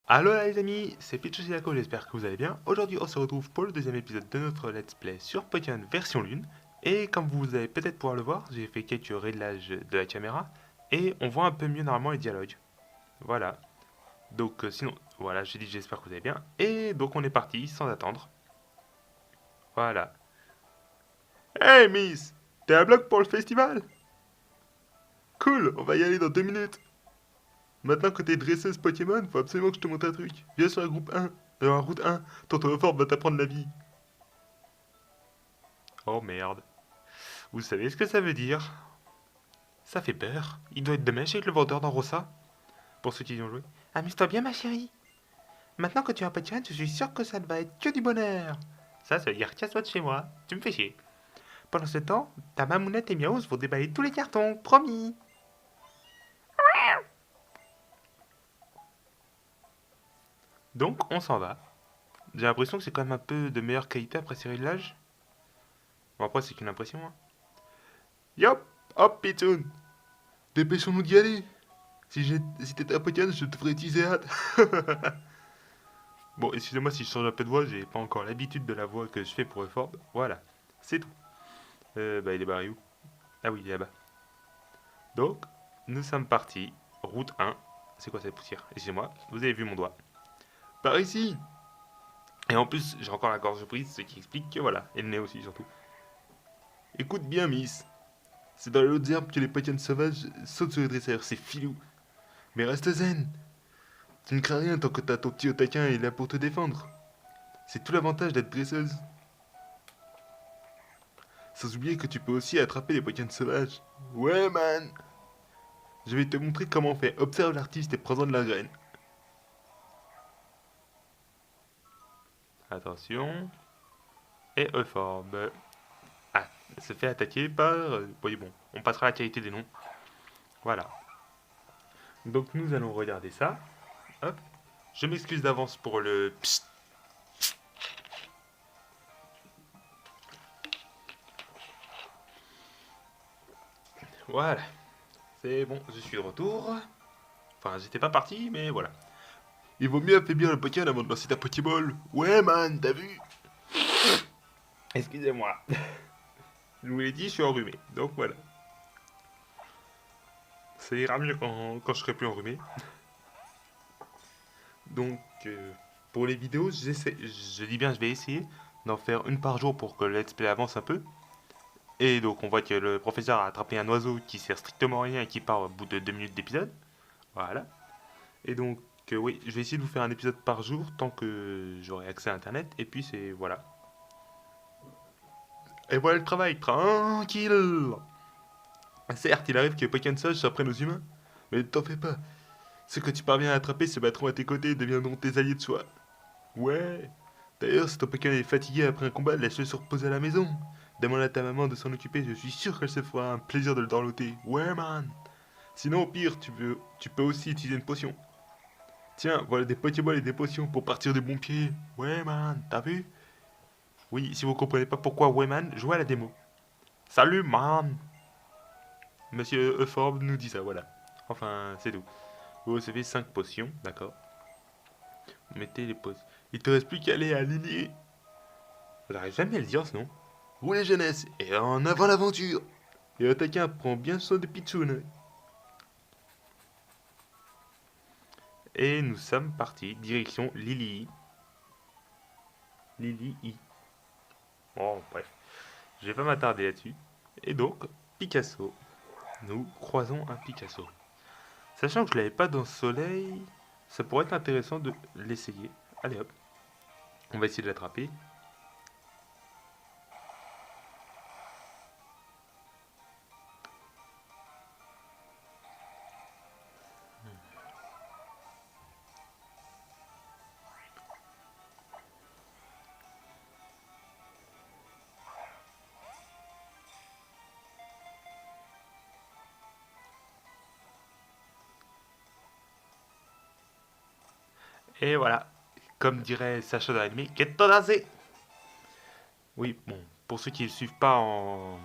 Allo là les amis, c'est Pichosiako, j'espère que vous allez bien. Aujourd'hui on se retrouve pour le deuxième épisode de notre let's play sur Pokémon version lune. Et comme vous allez peut-être pouvoir le voir, j'ai fait quelques réglages de la caméra et on voit un peu mieux normalement les dialogues. Voilà. Donc sinon, voilà, j'ai dit j'espère que vous allez bien. Et donc on est parti sans attendre. Voilà. Hey Miss, t'es à bloc pour le festival? Cool, on va y aller dans 2 minutes. Maintenant que t'es dresseuse Pokémon, faut absolument que je te montre un truc. Viens sur la groupe 1, la route 1, Tonton Fort va t'apprendre la vie. Oh merde. Vous savez ce que ça veut dire? Ça fait peur. Il doit être de mèche avec le vendeur dans Rossa. Pour ceux qui y ont joué. Amuse-toi bien, ma chérie. Maintenant que tu as un Pokémon, je suis sûr que ça ne va être que du bonheur. Ça veut dire casse-toi de chez moi. Tu me fais chier. Pendant ce temps, ta mamounette et Miaous vont déballer tous les cartons. Promis. Donc, on s'en va. J'ai l'impression que c'est quand même un peu de meilleure qualité après ces réglages. Bon, après, c'est qu'une impression. Hein. Yop. Hop, Pitoun. Dépêchons-nous d'y aller. Si t'étais un Pokémon, je te ferais teaser hâte. Bon, excusez-moi si je change un peu de voix, j'ai pas encore l'habitude de la voix que je fais pour Effort. Voilà, c'est tout. Bah, il est barré où? Ah oui, il est là-bas. Donc, nous sommes partis. Route 1. C'est quoi cette poussière? Excusez-moi, vous avez vu mon doigt. Par ici. Et en plus, j'ai encore la gorge prise, ce qui explique que voilà, et le nez aussi surtout. Écoute bien, Miss. C'est dans les hautes herbes que les Pokémon sauvages sautent sur les dresseurs, c'est filou. Mais reste zen. Tu ne crains rien tant que t'as ton petit Otaquin est là pour te défendre. C'est tout l'avantage d'être dresseuse. Sans oublier que tu peux aussi attraper les Pokémon sauvages. Ouais, man. Je vais te montrer comment on fait. Observe l'artiste et prends-en de la graine. Attention. Et Euphorbe. Ah, elle se fait attaquer par... Oui, bon, on passera à la qualité des noms. Voilà. Donc nous allons regarder ça. Hop. Je m'excuse d'avance pour le... Psst. Voilà. C'est bon, je suis de retour. Enfin, j'étais pas parti, mais voilà. Il vaut mieux affaiblir le Pokémon avant de lancer ta Pokéball. Ouais, man, t'as vu? Excusez-moi. Je vous l'ai dit, je suis enrhumé. Donc voilà. Ça ira mieux quand je serai plus enrhumé. Donc, pour les vidéos, je dis bien, je vais essayer d'en faire une par jour pour que le let's play avance un peu. Et donc, on voit que le professeur a attrapé un oiseau qui sert strictement à rien et qui part au bout de 2 minutes d'épisode. Voilà. Et donc, oui, je vais essayer de vous faire un épisode par jour tant que j'aurai accès à internet. Et puis, c'est. Voilà. Et voilà le travail, tranquille. Certes, il arrive que Pokémon Sage s'apprenne aux humains, mais ne t'en fais pas. Ceux que tu parviens à attraper se battront à tes côtés et deviendront tes alliés de soi. Ouais. D'ailleurs, si ton Pokémon est fatigué après un combat, laisse-le se reposer à la maison. Demande à ta maman de s'en occuper, je suis sûr qu'elle se fera un plaisir de le dorloter. Ouais, man. Sinon, au pire, tu peux aussi utiliser une potion. Tiens, voilà des Pokéballs et des potions pour partir de bon pied. Ouais, man, t'as vu? Oui, si vous comprenez pas pourquoi ouais, man, jouez à la démo. Salut, man. Monsieur Euphorbe nous dit ça, voilà. Enfin, c'est tout. Vous recevez 5 potions, d'accord. Mettez les potions. Il te reste plus qu'à aller à Lily. J'arrive jamais à le dire, sinon. Roulez jeunesse et en avant l'aventure. Et Otaka prend bien soin de Pichoun. Et nous sommes partis, direction Lily. Lily. Bon, bref. Je vais pas m'attarder là-dessus. Et donc, Picasso. Nous croisons un Picasso. Sachant que je l'avais pas dans le soleil, ça pourrait être intéressant de l'essayer. Allez hop, on va essayer de l'attraper. Et voilà, comme dirait Sacha dans l'anime, Ketodase. Oui, bon, pour ceux qui ne le suivent pas en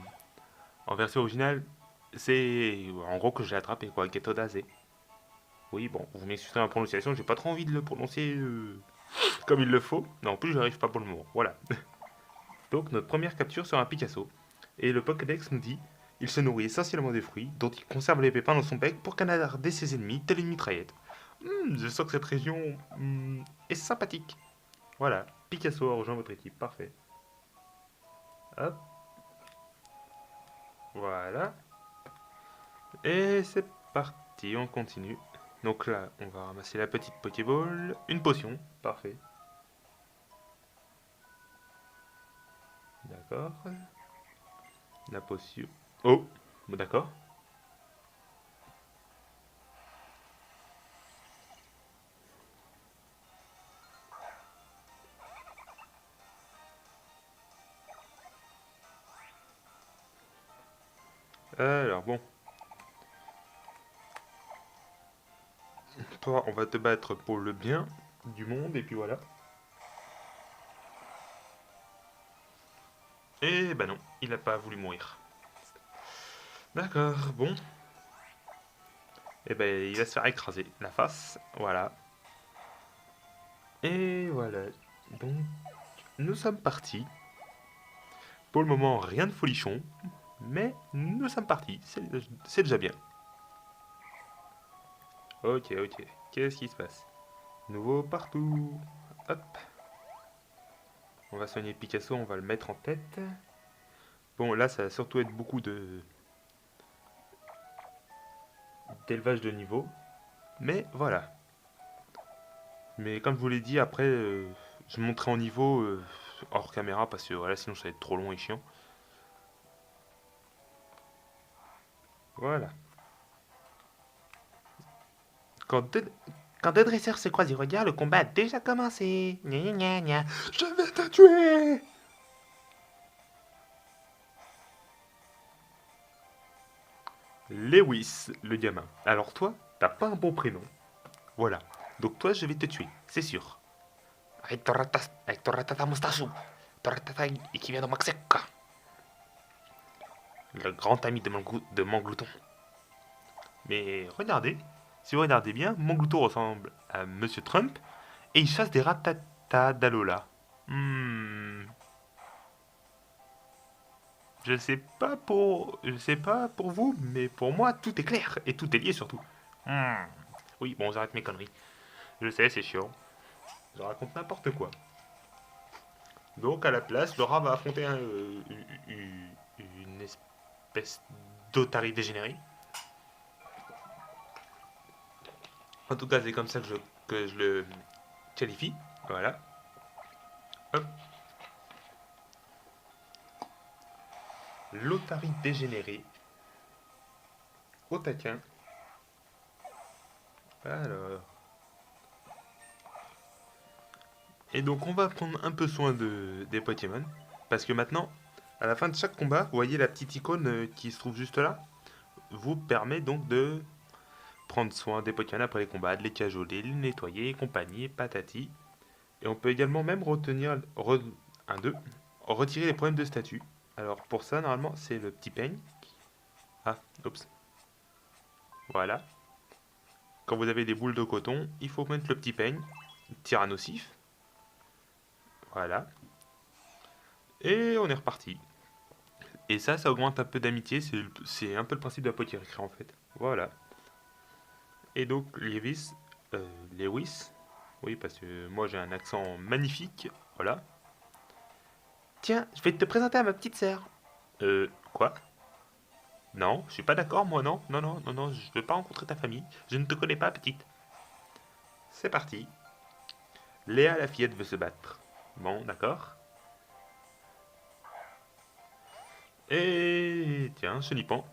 version originale, c'est en gros que je l'ai attrapé, quoi, Ketodase. Oui, bon, vous m'excuserez ma prononciation, j'ai pas trop envie de le prononcer comme il le faut. Non, en plus, j'arrive pas pour le moment. Voilà. Donc, notre première capture sera un Picasso. Et le Pokédex nous dit il se nourrit essentiellement des fruits, dont il conserve les pépins dans son bec pour canarder ses ennemis, telle une mitraillette. Je sens que cette région est sympathique. Voilà, Picasso a rejoint votre équipe, parfait. Hop, voilà. Et c'est parti, on continue. Donc là, on va ramasser la petite Pokéball, une potion, parfait. D'accord. La potion. Oh, bon, d'accord. Alors bon, toi, on va te battre pour le bien du monde, et puis voilà. Et bah non, il n'a pas voulu mourir. D'accord, bon. Et ben il va se faire écraser la face, voilà. Et voilà. Donc, nous sommes partis. Pour le moment, rien de folichon, mais nous sommes partis. C'est déjà bien. Ok, ok. Qu'est-ce qui se passe? Nouveau partout. Hop. On va soigner Picasso, on va le mettre en tête. Bon, là, ça va surtout être beaucoup de d'élevage de niveau. Mais voilà. Mais comme je vous l'ai dit, après, je monterai en niveau hors caméra parce que voilà, sinon ça va être trop long et chiant. Voilà. Quand deux, quand deux dresseurs se croisent et regardent, le combat a déjà commencé. Gna gna gna gna. Je vais te tuer! Lewis, le gamin. Alors toi, t'as pas un bon prénom. Voilà. Donc toi, je vais te tuer, c'est sûr. Avec ton ratata moustachu. Ton ratata qui vient de Maxeka. Le grand ami de Manglouton. Mais regardez, si vous regardez bien, Manglouton ressemble à Monsieur Trump et il chasse des ratatas d'Alola. Hmm. Je sais pas pour vous, mais pour moi tout est clair et tout est lié surtout. Hmm. Oui, bon, j'arrête mes conneries. Je sais, c'est chiant. Je raconte n'importe quoi. Donc à la place, Laura va affronter une espèce d'Otari dégénéré. En tout cas, c'est comme ça que je le qualifie. Voilà. Hop. L'Otari dégénéré. Au taquin. Alors. Et donc on va prendre un peu soin des Pokémon. Parce que maintenant, à la fin de chaque combat, vous voyez la petite icône qui se trouve juste là vous permet donc de prendre soin des Pokémon après les combats, de les cajoler, les nettoyer, et compagnie, patati. Et on peut également même retirer les problèmes de statut. Alors pour ça, normalement, c'est le petit peigne. Ah, oups. Voilà. Quand vous avez des boules de coton, il faut mettre le petit peigne, tir nocif. Voilà. Et on est reparti. Et ça augmente un peu d'amitié. C'est un peu le principe de la potiérie en fait. Voilà. Et donc, Lewis, oui, parce que moi j'ai un accent magnifique. Voilà. Tiens, je vais te présenter à ma petite sœur. Quoi? Non, je suis pas d'accord, moi, non. Non, non, non, non, je veux pas rencontrer ta famille. Je ne te connais pas, petite. C'est parti. Léa, la fillette, veut se battre. Bon, d'accord. Et tiens, Chenipan.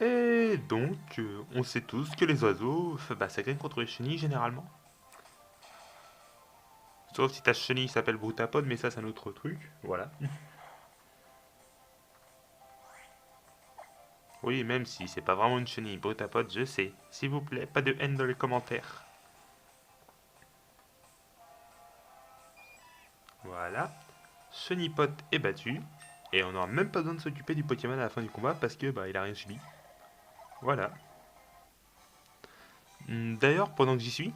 Et donc, on sait tous que les oiseaux, bah, ça gagne contre les chenilles généralement. Sauf si ta chenille s'appelle Brutapod, mais ça, c'est un autre truc. Voilà. Oui, même si c'est pas vraiment une chenille Brutapod, je sais. S'il vous plaît, pas de haine dans les commentaires. Voilà. Chenipot est battu. Et on n'aura même pas besoin de s'occuper du Pokémon à la fin du combat parce que bah il a rien subi. Voilà. D'ailleurs, pendant que j'y suis,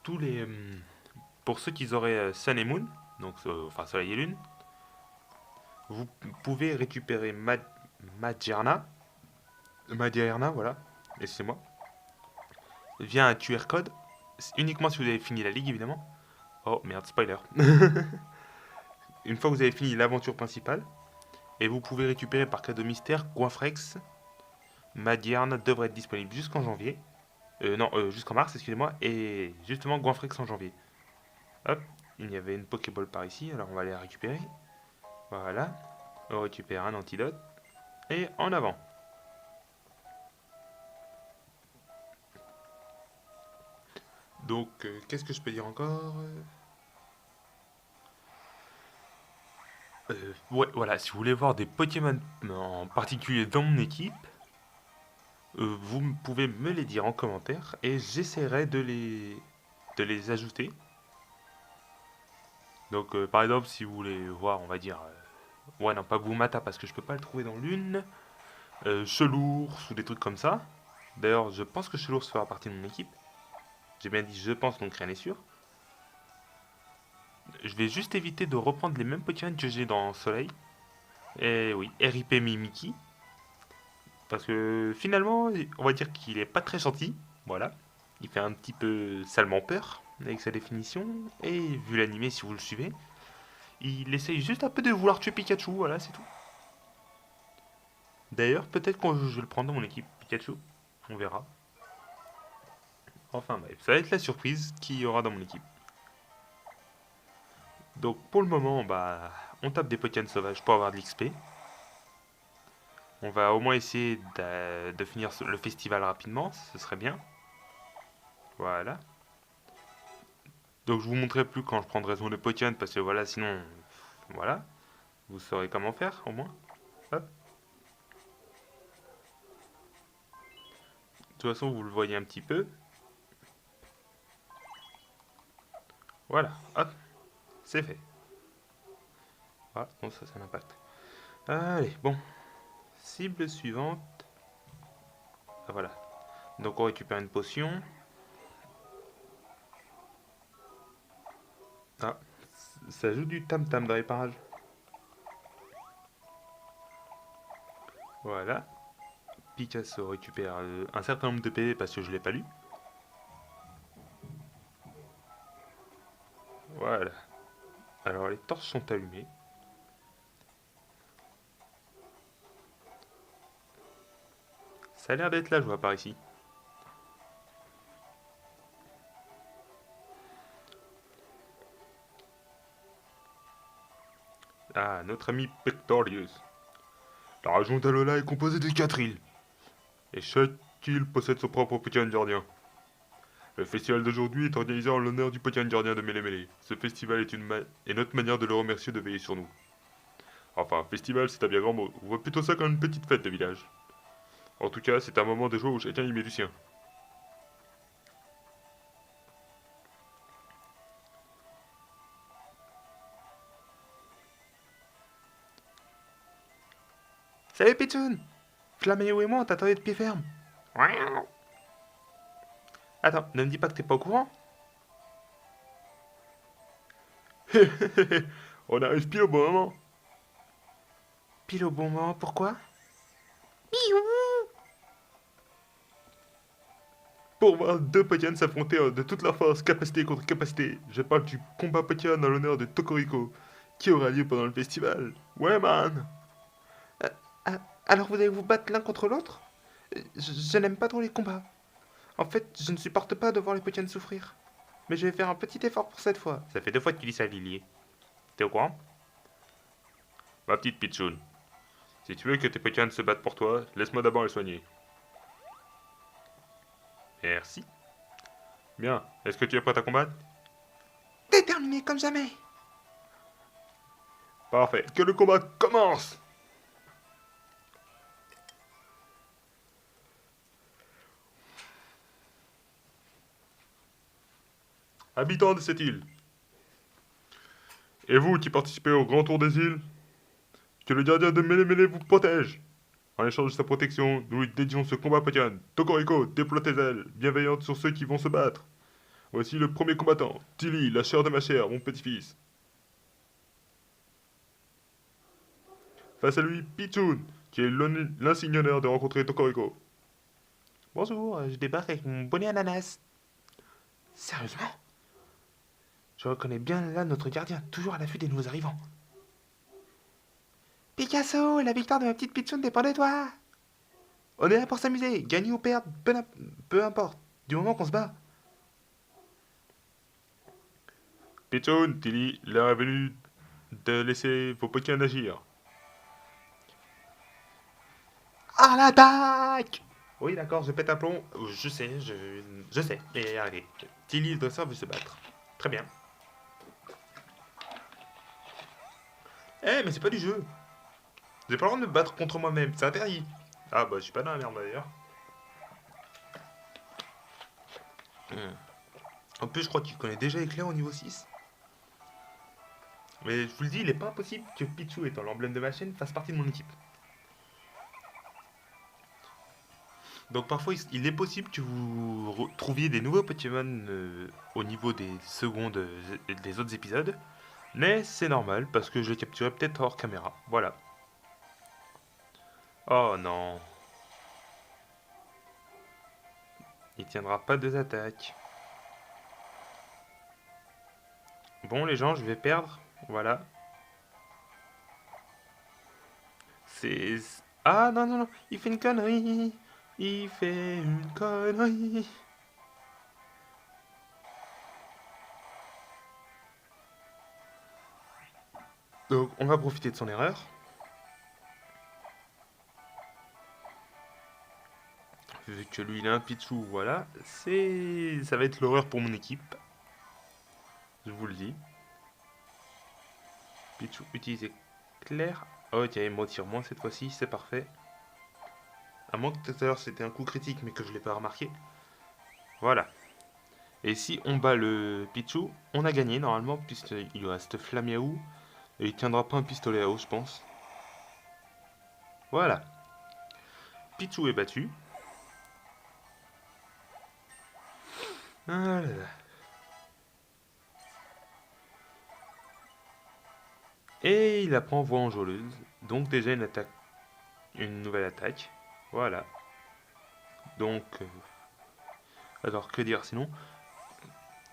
tous les pour ceux qui auraient Sun et Moon, donc enfin Soleil et Lune, vous pouvez récupérer Madierna, voilà, excusez-moi, via un QR code, uniquement si vous avez fini la ligue évidemment. Oh merde, spoiler. Une fois que vous avez fini l'aventure principale, et vous pouvez récupérer par cadeau mystère Coinfrex. Madierna devrait être disponible jusqu'en janvier. Non, jusqu'en mars, excusez-moi, et justement Goinfrex en janvier. Hop, il y avait une Pokéball par ici, alors on va aller la récupérer. Voilà, on récupère un antidote, et en avant. Donc, qu'est-ce que je peux dire encore Ouais, voilà, si vous voulez voir des Pokémon en particulier dans mon équipe, vous pouvez me les dire en commentaire et j'essaierai de les ajouter. Donc, par exemple, si vous voulez voir, on va dire, ouais, non, pas Boumata parce que je peux pas le trouver dans l'une, Chelours ou des trucs comme ça. D'ailleurs, je pense que Chelours fera partie de mon équipe. J'ai bien dit je pense, donc rien n'est sûr. Je vais juste éviter de reprendre les mêmes Pokémon que j'ai dans Soleil. Et oui, RIP Mimiki. Parce que finalement, on va dire qu'il est pas très gentil. Voilà. Il fait un petit peu salement peur avec sa définition. Et vu l'animé, si vous le suivez, il essaye juste un peu de vouloir tuer Pikachu. Voilà, c'est tout. D'ailleurs, peut-être que je vais le prendre dans mon équipe, Pikachu. On verra. Enfin bref, ça va être la surprise qu'il y aura dans mon équipe. Donc pour le moment, bah, on tape des Pokémon sauvages pour avoir de l'XP. On va au moins essayer de finir le festival rapidement, ce serait bien. Voilà. Donc je vous montrerai plus quand je prendrai soin de Pokémon parce que voilà, sinon, voilà, vous saurez comment faire au moins. Hop. De toute façon, vous le voyez un petit peu. Voilà, hop, c'est fait. Ah, bon, ça, c'est un impact. Allez, bon. Cible suivante. Ah, voilà. Donc on récupère une potion. Ah, ça joue du tam-tam de réparage. Voilà. Picasso récupère un certain nombre de PV parce que je l'ai pas lu. Voilà. Alors les torches sont allumées. Ça a l'air d'être la joie par ici. Ah, notre ami Pectorius. La région d'Alola est composée de 4 îles. Et chaque île possède son propre Pokémon gardien. Le festival d'aujourd'hui est organisé en l'honneur du Pokémon gardien de Mélémélé. Ce festival est notre manière de le remercier de veiller sur nous. Enfin, festival, c'est un bien grand mot. On voit plutôt ça comme une petite fête de village. En tout cas, c'est un moment de joie où chacun y met du sien. Salut Pichoun! Flaméo et moi, on t'attendait de pied ferme. Attends, ne me dis pas que t'es pas au courant? On arrive pile au bon moment. Pile au bon moment, pourquoi? Pour voir deux Pokémon s'affronter de toute leur force, capacité contre capacité. Je parle du combat Pokémon en l'honneur de Tokoriko, qui aura lieu pendant le festival. Ouais, man! Euh, ah, alors vous allez vous battre l'un contre l'autre? Je n'aime pas trop les combats. En fait, je ne supporte pas de voir les Pokémon souffrir. Mais je vais faire un petit effort pour cette fois. Ça fait 2 fois que tu dis ça, Lily. T'es au courant? Ma petite Pichoun, si tu veux que tes Pokémon se battent pour toi, laisse-moi d'abord les soigner. Merci. Bien, est-ce que tu es prête à combattre? Déterminé comme jamais. Parfait, que le combat commence! Habitants de cette île, et vous qui participez au grand tour des îles, Que le gardien de Mele Mele vous protège. En échange de sa protection, nous lui dédions ce combat Pokémon. Tokoriko, déploie tes ailes, bienveillante sur ceux qui vont se battre. Voici le premier combattant, Tilly, la chair de ma chair, mon petit-fils. Face à lui, Pichoun, qui est l'insigne honneur de rencontrer Tokoriko. Bonjour, je débarque avec mon bonnet ananas. Sérieusement? Je reconnais bien là notre gardien, toujours à l'affût des nouveaux arrivants. Picasso, la victoire de ma petite Pichoun dépend de toi. On est là pour s'amuser, gagner ou perdre, peu importe, du moment qu'on se bat. Pichoun, Tilly, l'heure est venue de laisser vos Pokémon agir. À l'attaque! Oui, d'accord, je pète un plomb. Je sais, je sais. Et allez, Tilly, le dresseur, veut se battre. Très bien. Eh, mais c'est pas du jeu. J'ai pas le droit de me battre contre moi-même, c'est interdit. Ah bah, je suis pas dans la merde d'ailleurs. En plus, je crois qu'il connaît déjà Éclair au niveau 6. Mais je vous le dis, il est pas impossible que Pichu, étant l'emblème de ma chaîne, fasse partie de mon équipe. Donc parfois, il est possible que vous trouviez des nouveaux Pokémon au niveau des secondes des autres épisodes. Mais c'est normal, parce que je les capturerai peut-être hors caméra. Voilà. Oh non. Il tiendra pas deux attaques. Bon les gens, je vais perdre. Voilà. C'est... Ah non, non, non. Il fait une connerie. Il fait une connerie. Donc on va profiter de son erreur. Vu que lui il a un Pichu, voilà. Ça va être l'horreur pour mon équipe. Je vous le dis. Pichu utilisé clair. Ok, moi tire moins cette fois-ci, c'est parfait. À moins que tout à l'heure c'était un coup critique mais que je l'ai pas remarqué. Voilà. Et si on bat le Pichu, on a gagné normalement puisqu'il lui reste Flaméou. Et il tiendra pas un pistolet à eau je pense. Voilà. Pichu est battu. Ah là là. Et il apprend voix enjôleuse. Donc déjà une nouvelle attaque. Voilà. Donc, alors que dire sinon?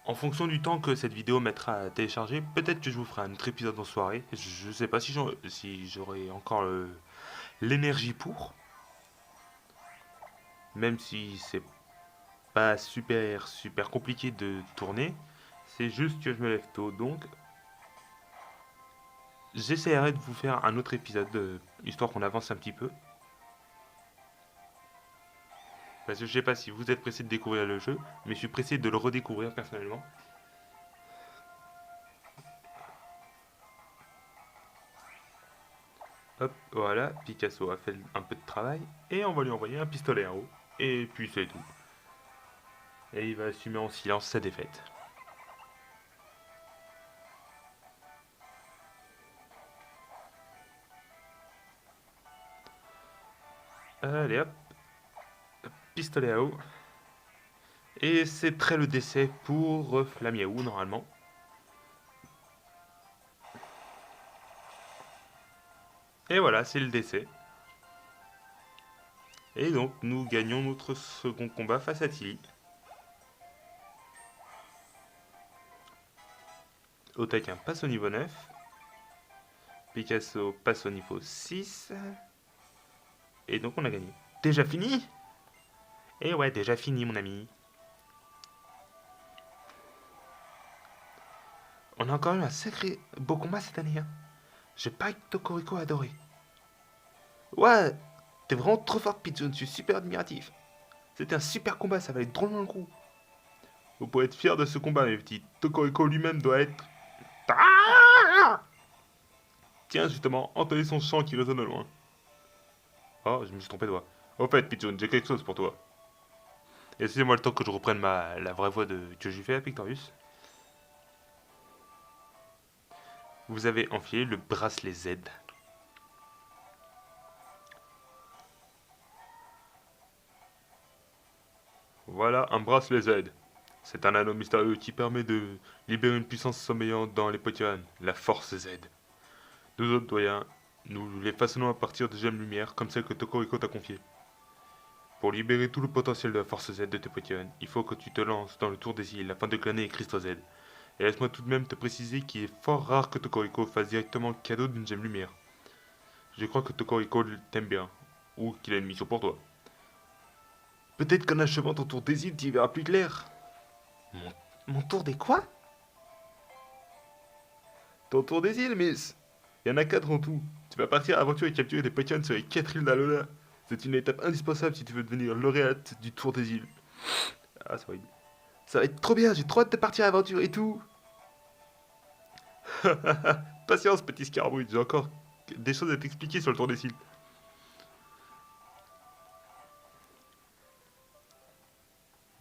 En fonction du temps que cette vidéo mettra à télécharger, peut-être que je vous ferai un autre épisode en soirée. Je sais pas si j'aurai encore l'énergie pour. Même si c'est pas super compliqué de tourner. C'est juste que je me lève tôt. Donc, j'essaierai de vous faire un autre épisode, histoire qu'on avance un petit peu. Parce que je sais pas si vous êtes pressé de découvrir le jeu, mais je suis pressé de le redécouvrir personnellement. Hop, voilà, Picasso a fait un peu de travail, et on va lui envoyer un pistolet à eau, et puis c'est tout. Et il va assumer en silence sa défaite. Allez hop, pistolet à eau. Et c'est très le décès pour Flamiaou normalement. Et voilà, c'est le décès. Et donc nous gagnons notre second combat face à Tilly. Otakin passe au niveau 9. Picasso passe au niveau 6. Et donc on a gagné. Déjà fini? Et ouais, déjà fini mon ami. On a encore eu un sacré beau combat cette année. Hein. J'ai pas que Tokoriko adoré. Ouais, t'es vraiment trop fort Pigeon, je suis super admiratif. C'était un super combat, ça valait drôlement le coup. Vous pouvez être fiers de ce combat, mes petits. Tokoriko lui-même doit être... Ah Tiens, justement, entendez son chant qui résonne au loin. Oh, je me suis trompé de voix. Au fait, Pigeon, j'ai quelque chose pour toi. Excusez-moi le temps que je reprenne la vraie voix que j'ai fait à Pictorius. Vous avez enfilé le bracelet Z. Voilà un bracelet Z. C'est un anneau mystérieux qui permet de libérer une puissance sommeillante dans les Pokémon, la Force Z. Nous autres doyens, nous les façonnons à partir de gemmes lumière comme celle que Tokoriko t'a confiée. Pour libérer tout le potentiel de la Force Z de tes Pokémon, il faut que tu te lances dans le tour des îles afin de glaner les cristaux Z. Et laisse-moi tout de même te préciser qu'il est fort rare que Tokoriko fasse directement le cadeau d'une gemme lumière. Je crois que Tokoriko t'aime bien, ou qu'il a une mission pour toi. Peut-être qu'en achevant ton tour des îles, tu y verras plus clair. Mon tour des quoi? Ton tour des îles, Miss. Il y en a 4 en tout. Tu vas partir à l'aventure et capturer des Pokémon sur les 4 îles d'Alola. C'est une étape indispensable si tu veux devenir lauréate du tour des îles. Ah, ça va être... Ça va être trop bien, j'ai trop hâte de partir à l'aventure et tout. Patience, petit Scarbouille, j'ai encore des choses à t'expliquer sur le tour des îles.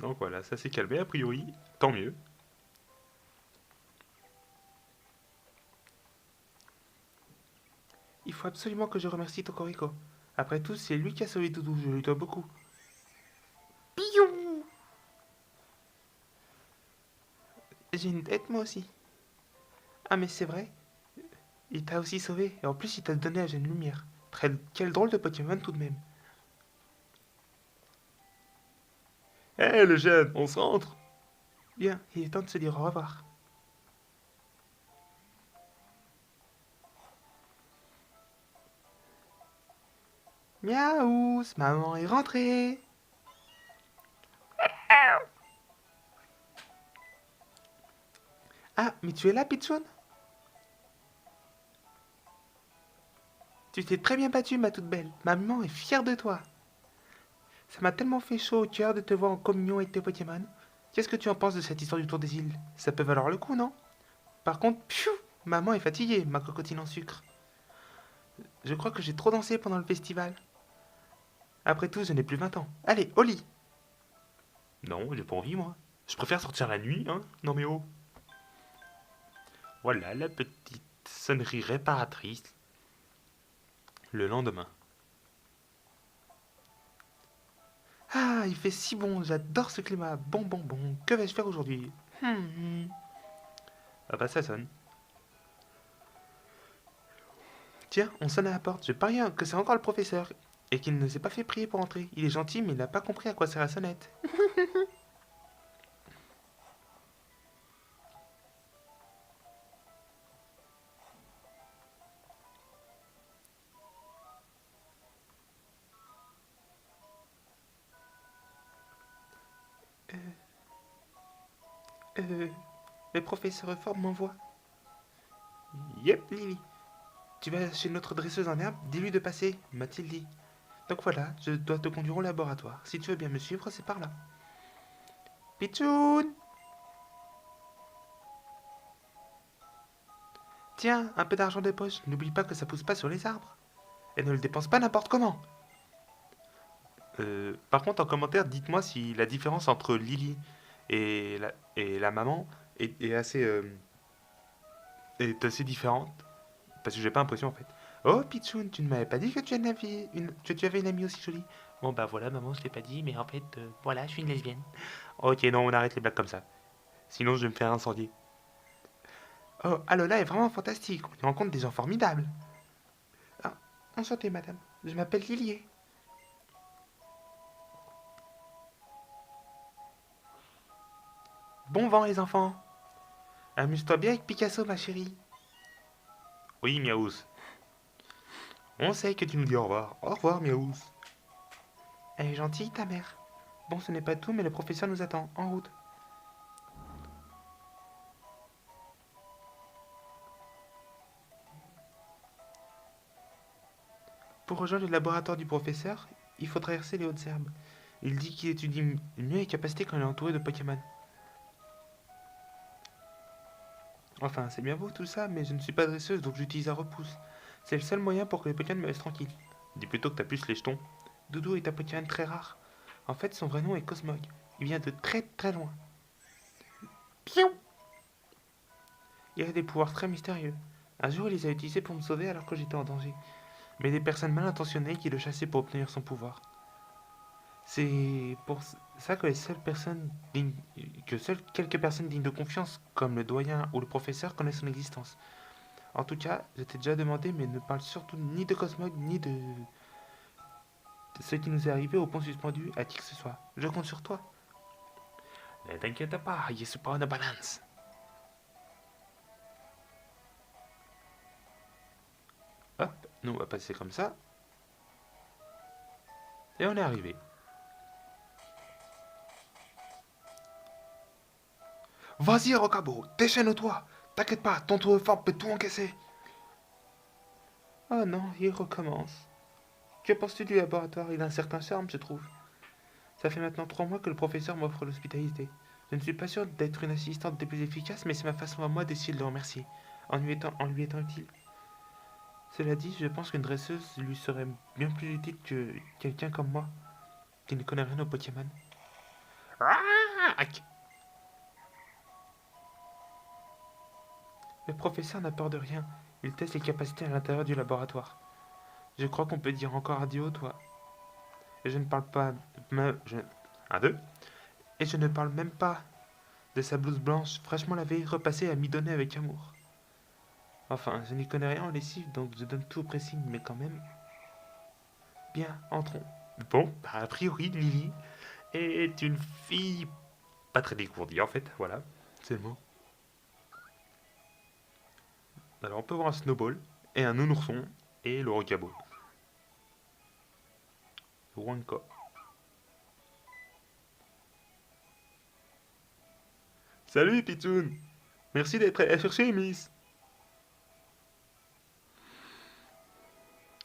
Donc voilà, ça s'est calmé a priori, tant mieux. Il faut absolument que je remercie Tokoriko. Après tout, c'est lui qui a sauvé Doudou, je lui dois beaucoup. Piou! J'ai une tête moi aussi. Ah mais c'est vrai, il t'a aussi sauvé, et en plus il t'a donné la gemme lumière. Quel drôle de Pokémon tout de même. Hé le jeune, on se rentre. Bien, il est temps de se dire au revoir. Miaou, maman est rentrée. Ah, mais tu es là, Pichoun? Tu t'es très bien battue, ma toute belle. Maman est fière de toi. Ça m'a tellement fait chaud au cœur de te voir en communion avec tes Pokémon. Qu'est-ce que tu en penses de cette histoire du tour des îles? Ça peut valoir le coup, non? Par contre, pfiou, maman est fatiguée, ma cocotine en sucre. Je crois que j'ai trop dansé pendant le festival. Après tout, je n'ai plus 20 ans. Allez, au lit. Non, j'ai pas envie moi. Je préfère sortir la nuit, hein. Non mais oh. Voilà la petite sonnerie réparatrice. Le lendemain. Ah, il fait si bon, j'adore ce climat. Bon, bon, bon, que vais-je faire aujourd'hui? Ah bah ça sonne. Tiens, on sonne à la porte. Je parie que c'est encore le professeur. Et qu'il ne s'est pas fait prier pour entrer. Il est gentil, mais il n'a pas compris à quoi sert la sonnette. Euh, le professeur Ford m'envoie. Yep. Lily, tu vas chez notre dresseuse en herbe, dis-lui de passer, m'a-t-il dit. Donc voilà, je dois te conduire au laboratoire. Si tu veux bien me suivre, c'est par là. Pichoun! Tiens, un peu d'argent de poche. N'oublie pas que ça pousse pas sur les arbres. Et ne le dépense pas n'importe comment. Par contre, en commentaire, dites-moi si la différence entre Lily et la maman est assez différente. Parce que j'ai pas l'impression en fait. Oh, Pichoun, tu ne m'avais pas dit que que tu avais une amie aussi jolie. Bon bah voilà, maman, je l'ai pas dit, mais en fait, voilà, je suis une lesbienne. Ok, non, on arrête les blagues comme ça. Sinon, je vais me faire incendier. Oh, Alola est vraiment fantastique. On y rencontre des gens formidables. Ah, enchantée, madame. Je m'appelle Lilier. Bon vent, les enfants. Amuse-toi bien avec Picasso, ma chérie. Oui, Miaous. On sait que tu nous dis au revoir. Au revoir, Miaous. Elle est gentille, ta mère. Bon, ce n'est pas tout, mais le professeur nous attend. En route. Pour rejoindre le laboratoire du professeur, il faut traverser les hautes herbes. Il dit qu'il étudie mieux les capacités quand il est entouré de Pokémon. Enfin, c'est bien beau tout ça, mais je ne suis pas dresseuse, donc j'utilise un repousse. C'est le seul moyen pour que les Pokémon me laissent tranquille. Dis plutôt que t'as plus les jetons. Doudou est un Pokémon très rare. En fait, son vrai nom est Cosmog. Il vient de très très loin. Piou! Il a des pouvoirs très mystérieux. Un jour, il les a utilisés pour me sauver alors que j'étais en danger. Mais des personnes mal intentionnées qui le chassaient pour obtenir son pouvoir. C'est pour ça que seules quelques personnes dignes de confiance, comme le doyen ou le professeur, connaissent son existence. En tout cas, je t'ai déjà demandé, mais ne parle surtout ni de Cosmog, ni de ce qui nous est arrivé au pont suspendu à qui que ce soit. Je compte sur toi. Ne t'inquiète pas, je suis pas en balance. Hop, nous on va passer comme ça. Et on est arrivé. Vas-y, Rocabo, déchaîne-toi. T'inquiète pas, ton tour de forme peut tout encaisser. Oh non, il recommence. Que penses-tu du laboratoire? Il a un certain charme, je trouve. Ça fait maintenant 3 mois que le professeur m'offre l'hospitalité. Je ne suis pas sûr d'être une assistante des plus efficaces, mais c'est ma façon à moi d'essayer de le remercier, en lui étant utile. Cela dit, je pense qu'une dresseuse lui serait bien plus utile que quelqu'un comme moi, qui ne connaît rien au Pokémon. Ah, le professeur n'a peur de rien. Il teste les capacités à l'intérieur du laboratoire. Je crois qu'on peut dire encore adieu, toi. Et je ne parle pas... Un, deux. Et je ne parle même pas de sa blouse blanche, fraîchement lavée, repassée à mi-donner avec amour. Enfin, je n'y connais rien en lessive, donc je donne tout au pressing, mais quand même... Bien, entrons. Bon, bah, a priori, Lily est une fille pas très dégourdie, en fait, voilà. C'est le mot. Alors, on peut voir un snowball, et un nounourson, et le rocabo. Wanka. Salut, Pitoun. Merci d'être allé la chercher, Miss.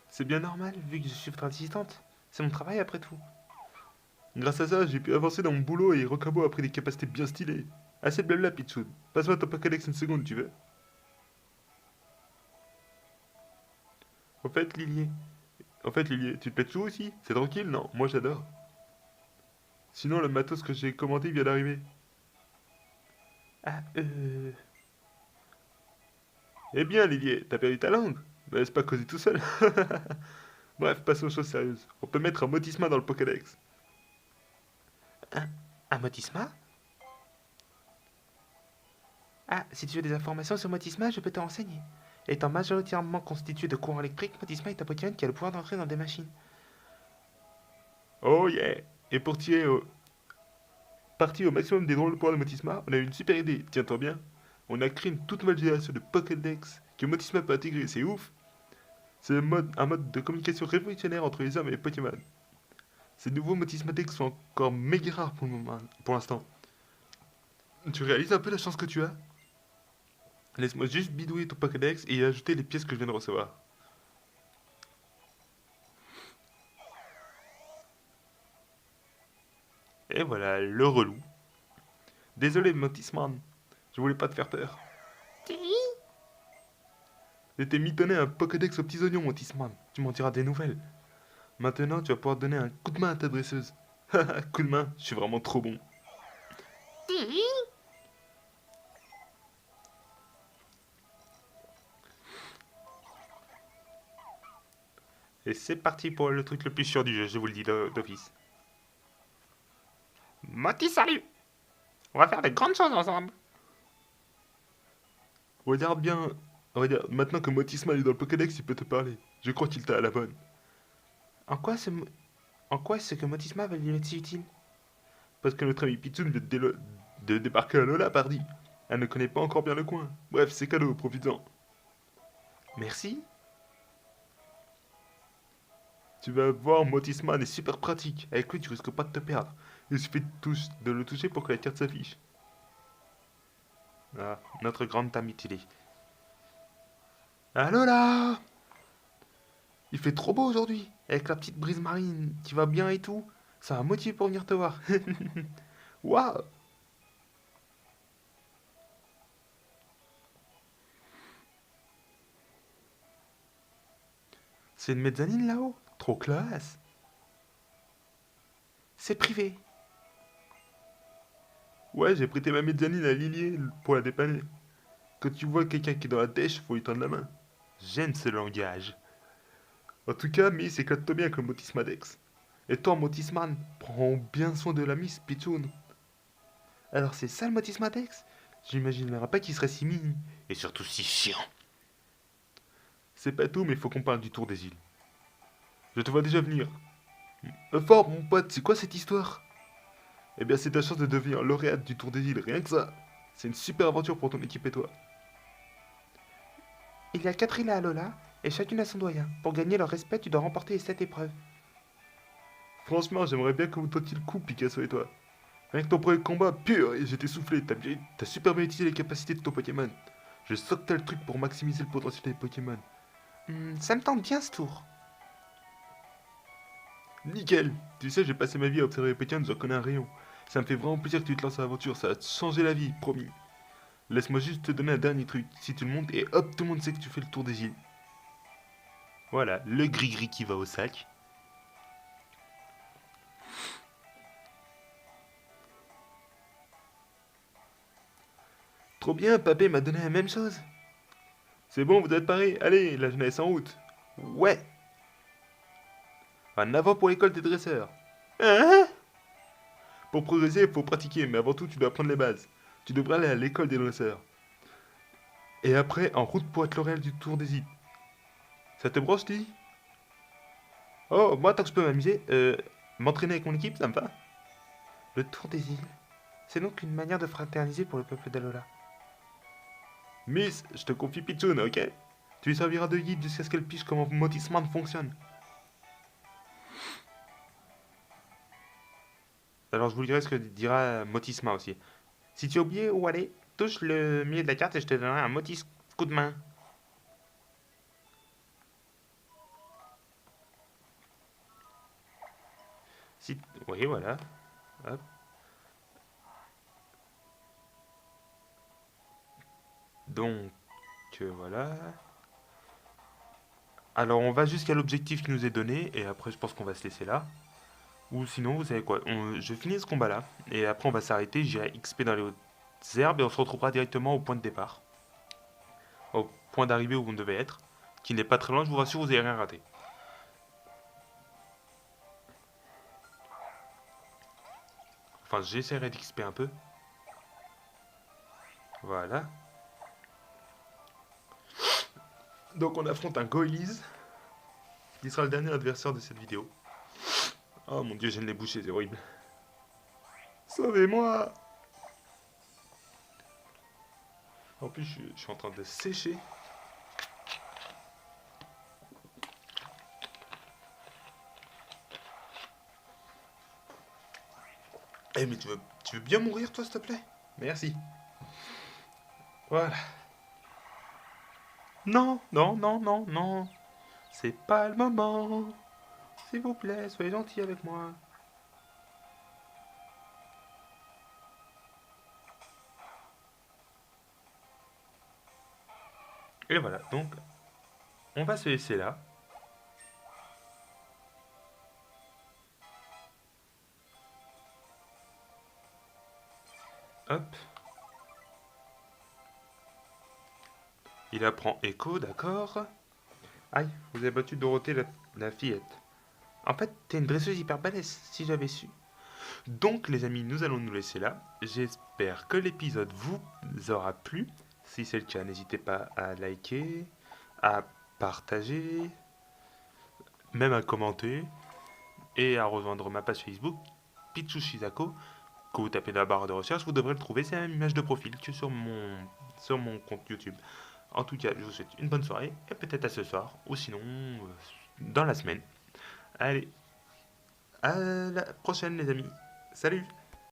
C'est bien normal, vu que je suis votre assistante. C'est mon travail, après tout. Grâce à ça, j'ai pu avancer dans mon boulot et Rocabo a pris des capacités bien stylées. Assez de blabla, Pitoun. Passe-moi ton Pokédex une seconde, tu veux? Au fait, Lilier. En fait, Lilier, tu te plais toujours aussi? C'est tranquille, non? Moi, j'adore. Sinon, le matos que j'ai commandé vient d'arriver. Ah, Eh bien, Lilier, t'as perdu ta langue? Bah, c'est pas causé tout seul. Bref, passons aux choses sérieuses. On peut mettre un motisma dans le Pokédex. Un, un Motisma? Ah, si tu veux des informations sur Motisma, je peux te renseigner. Étant majoritairement constitué de courant électrique, Motisma est un Pokémon qui a le pouvoir d'entrer dans des machines. Oh yeah! Et pour tirer partir au maximum des drôles de pouvoirs de Motisma, on a eu une super idée, tiens-toi bien. On a créé une toute nouvelle génération de Pokédex que Motisma peut intégrer, c'est ouf! C'est un mode de communication révolutionnaire entre les hommes et les Pokémon. Ces nouveaux Motisma Dex sont encore méga rares pour le moment, pour l'instant. Tu réalises un peu la chance que tu as? Laisse-moi juste bidouiller ton Pokédex et y ajouter les pièces que je viens de recevoir. Et voilà, le relou. Désolé, Motisman. Je voulais pas te faire peur. J'étais mitonné un Pokédex aux petits oignons, Motisman. Tu m'en diras des nouvelles. Maintenant, tu vas pouvoir donner un coup de main à ta dresseuse. Coup de main, je suis vraiment trop bon. Et c'est parti pour le truc le plus sûr du jeu, je vous le dis d'office. Moti, salut! On va faire de grandes choses ensemble. Regarde bien. Regarde, maintenant que Motisman est dans le Pokédex, il peut te parler. Je crois qu'il t'a à la bonne. En quoi, en quoi est-ce que Motisma va lui être si utile? Parce que notre ami Pitoun vient de débarquer à Lola, pardi. Elle ne connaît pas encore bien le coin. Bref, c'est cadeau, profites-en. Merci. Tu vas voir, Motisman est super pratique. Avec lui, tu risques pas de te perdre. Il suffit de le toucher pour que la carte s'affiche. Ah, notre grande dame Tilly. Allô là! Il fait trop beau aujourd'hui, avec la petite brise marine qui va bien et tout. Ça m'a motivé pour venir te voir. Waouh! C'est une mezzanine là-haut? Trop classe! C'est privé. Ouais, j'ai prêté ma mezzanine à Lilier pour la dépanner. Quand tu vois quelqu'un qui est dans la dèche, faut lui tendre la main. J'aime ce langage. En tout cas, Miss éclate-toi bien avec le Motismadex. Et toi, Motisman, prends bien soin de la Miss Pitchoun. Alors c'est ça le Motismadex? J'imaginerais pas qu'il serait si mignon. Et surtout si chiant. C'est pas tout, mais il faut qu'on parle du tour des îles. Je te vois déjà venir. Fort, mon pote, c'est quoi cette histoire? Eh bien, c'est ta chance de devenir lauréate du tour des îles, rien que ça. C'est une super aventure pour ton équipe et toi. Il y a 4 îles à Alola, et chacune a son doyen. Pour gagner leur respect, tu dois remporter les 7 épreuves. Franchement, j'aimerais bien que vous tentiez le coup, Picasso et toi. Rien que ton premier combat, pur, et j'étais soufflé. T'as super bien utilisé les capacités de ton Pokémon. Je sens que t'as le truc pour maximiser le potentiel des Pokémon. Ça me tente bien ce tour. Nickel. Tu sais, j'ai passé ma vie à observer les Pokémon, j'en connais un rayon. Ça me fait vraiment plaisir que tu te lances à l'aventure, ça va te changer la vie, promis. Laisse-moi juste te donner un dernier truc. Si tu le montes, et hop, tout le monde sait que tu fais le tour des îles. Voilà, le gris-gris qui va au sac. Trop bien, papé m'a donné la même chose. C'est bon, vous êtes parés. Allez, la jeunesse en route. Ouais. En avant pour l'école des dresseurs. Hein? Pour progresser, il faut pratiquer, mais avant tout, tu dois apprendre les bases. Tu devrais aller à l'école des dresseurs. Et après, en route pour être lauréat du tour des îles. Ça te broche, dis? Oh, moi, tant que je peux m'amuser, m'entraîner avec mon équipe, ça me va. Le tour des îles. C'est donc une manière de fraterniser pour le peuple d'Alola. Miss, je te confie Pitchoun, ok? Tu lui serviras de guide jusqu'à ce qu'elle piche comment Motisman fonctionne. Alors je vous lirai ce que dira Motisma aussi. Si tu as oublié où aller, touche le milieu de la carte et je te donnerai un Motis coup de main. Si... Oui, voilà. Hop. Donc, voilà. Alors on va jusqu'à l'objectif qui nous est donné et après je pense qu'on va se laisser là. Ou sinon, vous savez quoi, je finis ce combat là et après on va s'arrêter, j'irai XP dans les hautes herbes et on se retrouvera directement au point de départ. Au point d'arrivée où on devait être, qui n'est pas très loin, je vous rassure, vous n'avez rien raté. Enfin, j'essaierai d'XP un peu. Voilà. Donc on affronte un Goilies, qui sera le dernier adversaire de cette vidéo. Oh mon dieu, je viens de les boucher, c'est horrible. Sauvez-moi! En plus, je suis en train de sécher. Eh mais tu veux bien mourir toi s'il te plaît? Merci. Voilà. Non, non, non, non, non. C'est pas le moment. S'il vous plaît, soyez gentil avec moi. Et voilà, donc on va se laisser là. Hop. Il apprend écho, d'accord. Aïe, vous avez battu Dorothée la fillette. En fait, t'es une dresseuse hyper balèze, si j'avais su. Donc les amis, nous allons nous laisser là. J'espère que l'épisode vous aura plu. Si c'est le cas, n'hésitez pas à liker, à partager, même à commenter et à rejoindre ma page Facebook Pichu Shizako. Que vous tapez dans la barre de recherche, vous devrez le trouver. C'est la même image de profil que sur mon compte YouTube. En tout cas, je vous souhaite une bonne soirée et peut-être à ce soir ou sinon dans la semaine. Allez, à la prochaine les amis. Salut!